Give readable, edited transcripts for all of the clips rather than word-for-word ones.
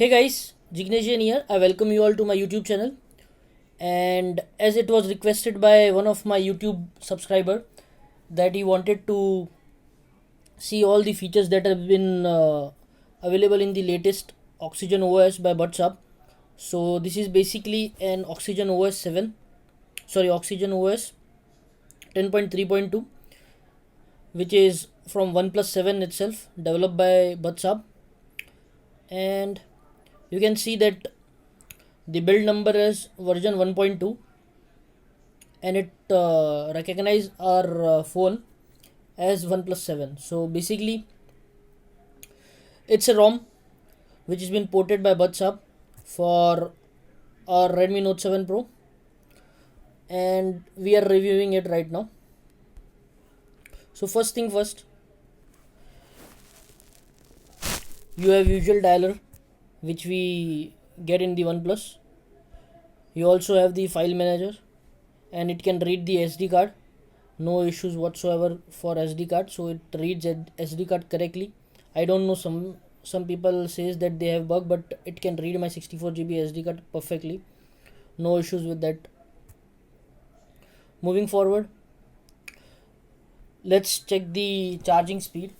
Hey guys, Jignesh Jain here. I welcome you all to my YouTube channel. And as it was requested by one of my YouTube subscriber that he wanted to see all the features that have been available in the latest Oxygen OS by WhatsApp. So this is basically an Oxygen OS 7, sorry Oxygen OS 10.3.2, which is from OnePlus 7 itself, developed by WhatsApp. And you can see that the build number is version 1.2, and it recognize our phone as OnePlus 7. So basically, it's a ROM which has been ported by WhatsApp for our Redmi Note 7 Pro, and we are reviewing it right now. So first thing first, you have usual dialer which we get in the OnePlus. You also have the file manager, and it can read the SD card. No issues whatsoever for SD card, so it reads SD card correctly. I don't know, some people says that they have bug, but it can read my 64 GB SD card perfectly. No issues with that. Moving forward, let's check the charging speed,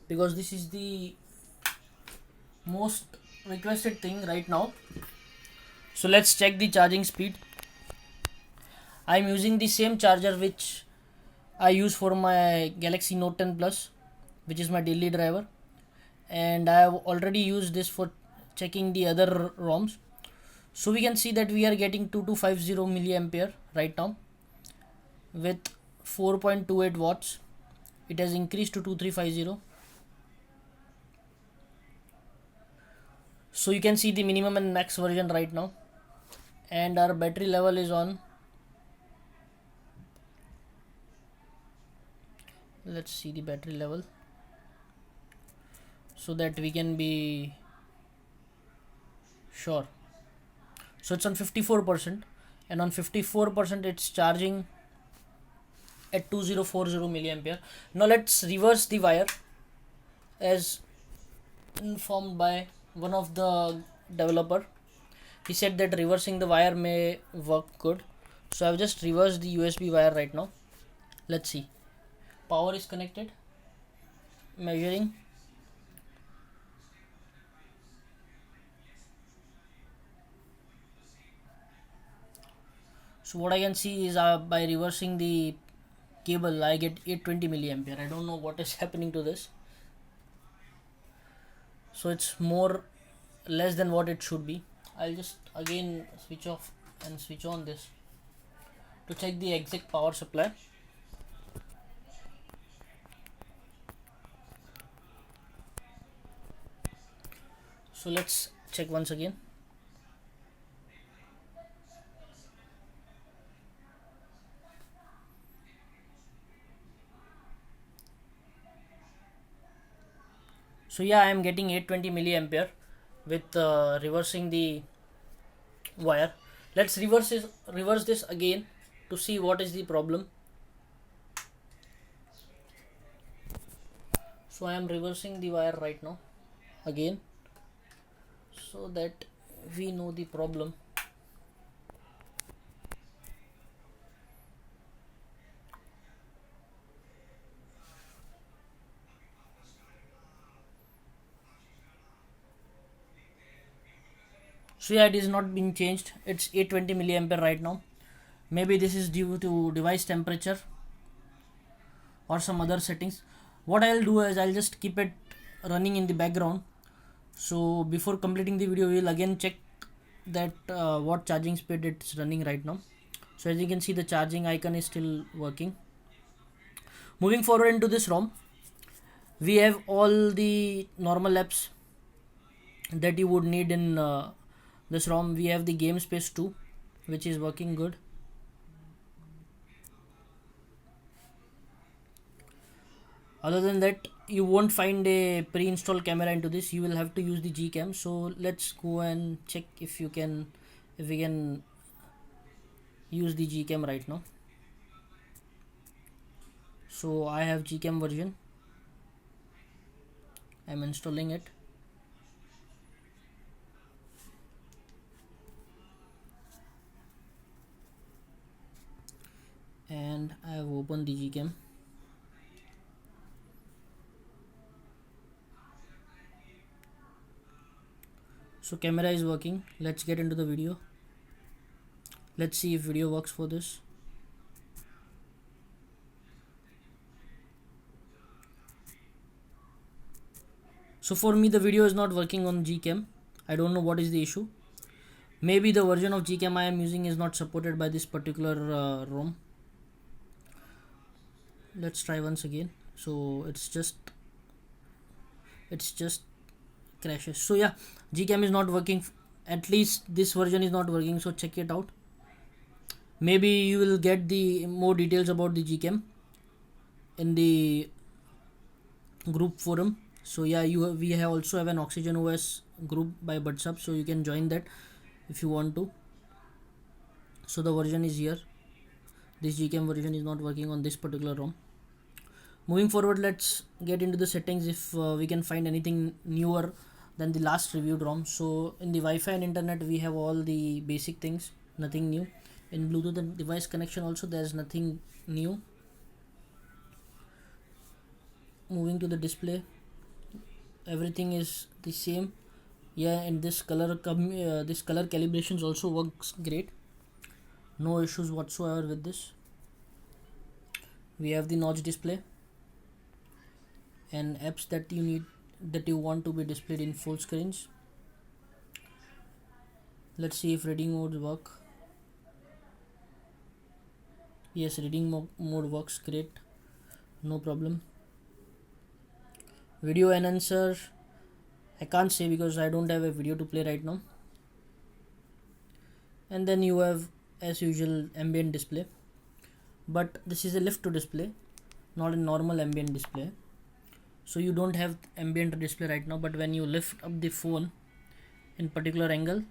because this is the most requested thing right now. So let's check the charging speed. I'm using the same charger which I use for my Galaxy Note 10 Plus, which is my daily driver, and I have already used this for checking the other ROMs. So we can see that we are getting 2250 milliampere right now with 4.28 watts. It has increased to 2350. So you can see the minimum and max version right now, and our battery level is on. Let's see the battery level so that we can be sure. So it's on 54%, and on 54% it's charging at 2040 milliampere. Now let's reverse the wire as informed by one of the developer. He said that reversing the wire may work good. So I've just reversed the USB wire right now. Let's see. Power is connected. Measuring. So what I can see is by reversing the cable I get 820 milliampere. I don't know what is happening to this. So it's more less than what it should be. I'll just again switch off and switch on this to check the exact power supply. So let's check once again. So yeah, I am getting 820 milliampere with reversing the wire. Let's reverse this again to see what is the problem. So I am reversing the wire right now again so that we know the problem. So yeah, it is not being changed. It's 820 milliampere right now. Maybe this is due to device temperature or some other settings. What I'll do is I'll just keep it running in the background. So before completing the video, we'll again check that what charging speed it's running right now. So as you can see, the charging icon is still working. Moving forward into this ROM, we have all the normal apps that you would need in this ROM. We have the game space 2, which is working good. Other than that, you won't find a pre-installed camera into this. You will have to use the Gcam. So let's go and check if we can use the Gcam right now. So I have Gcam version. I'm installing it. open the Gcam. So camera is working. Let's get into the video. Let's see if video works for this. So for me the video is not working on Gcam. I don't know what is the issue. Maybe the version of Gcam I am using is not supported by this particular ROM. Let's try once again. So it's just crashes. So yeah, Gcam is not working. At least this version is not working, so check it out. Maybe you will get the more details about the Gcam in the group forum. So yeah, we also have an Oxygen OS group by BudsUp, so you can join that if you want to. So the version is here. This Gcam version is not working on this particular ROM. Moving forward, let's get into the settings if we can find anything newer than the last reviewed ROM. So in the Wi-Fi and internet we have all the basic things, nothing new. In Bluetooth and device connection also there's nothing new. Moving to the display, everything is the same. Yeah, and this color calibrations also works great. No issues whatsoever with this. We have the notch display and apps that you want to be displayed in full screens. Let's see if reading modes work. Yes, reading mode works great, no problem. Video enhancer, I can't say because I don't have a video to play right now. And then you have as usual ambient display, but this is a lift to display, not a normal ambient display. So you don't have ambient display right now, but when you lift up the phone in particular angle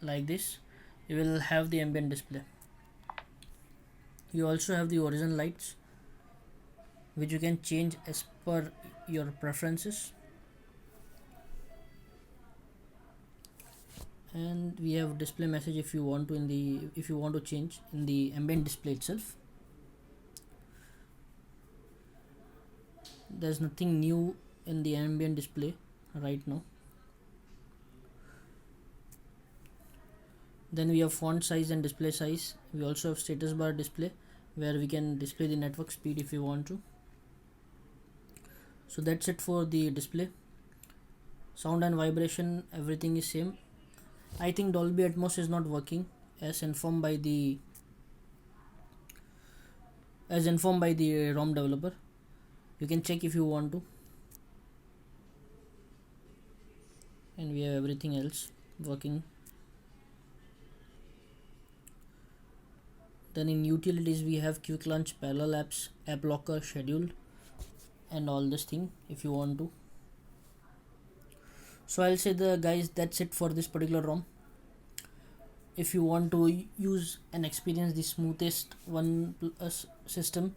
like this, you will have the ambient display. You also have the horizon lights, which you can change as per your preferences. And we have display message if you want to change in the ambient display itself. There's nothing new in the ambient display right now. Then we have font size and display size. We also have status bar display where we can display the network speed if you want to. So that's it for the display. Sound and vibration, everything is same. I think Dolby Atmos is not working as informed by the ROM developer. You can check if you want to. And we have everything else working. Then in utilities we have quick launch, parallel apps, app locker, schedule, and all this thing if you want to. So I'll say guys, that's it for this particular ROM. If you want to use and experience the smoothest OnePlus system,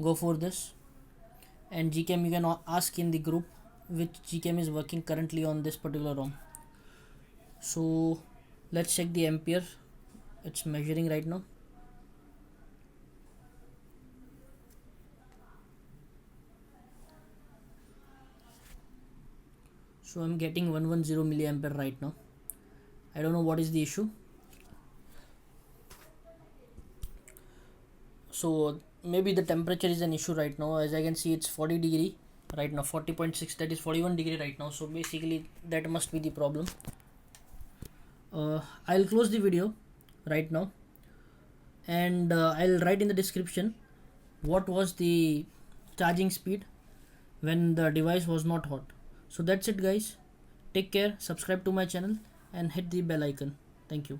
go for this. And Gcam, you can ask in the group which Gcam is working currently on this particular ROM. So let's check the ampere. It's measuring right now. So I'm getting 110 milliampere right now. I don't know what is the issue. So maybe the temperature is an issue right now. As I can see, it's 40 degree right now, 40.6, that is 41 degree right now. So basically that must be the problem. I'll close the video right now, and I'll write in the description what was the charging speed when the device was not hot. So that's it guys. Take care, subscribe to my channel and hit the bell icon. Thank you.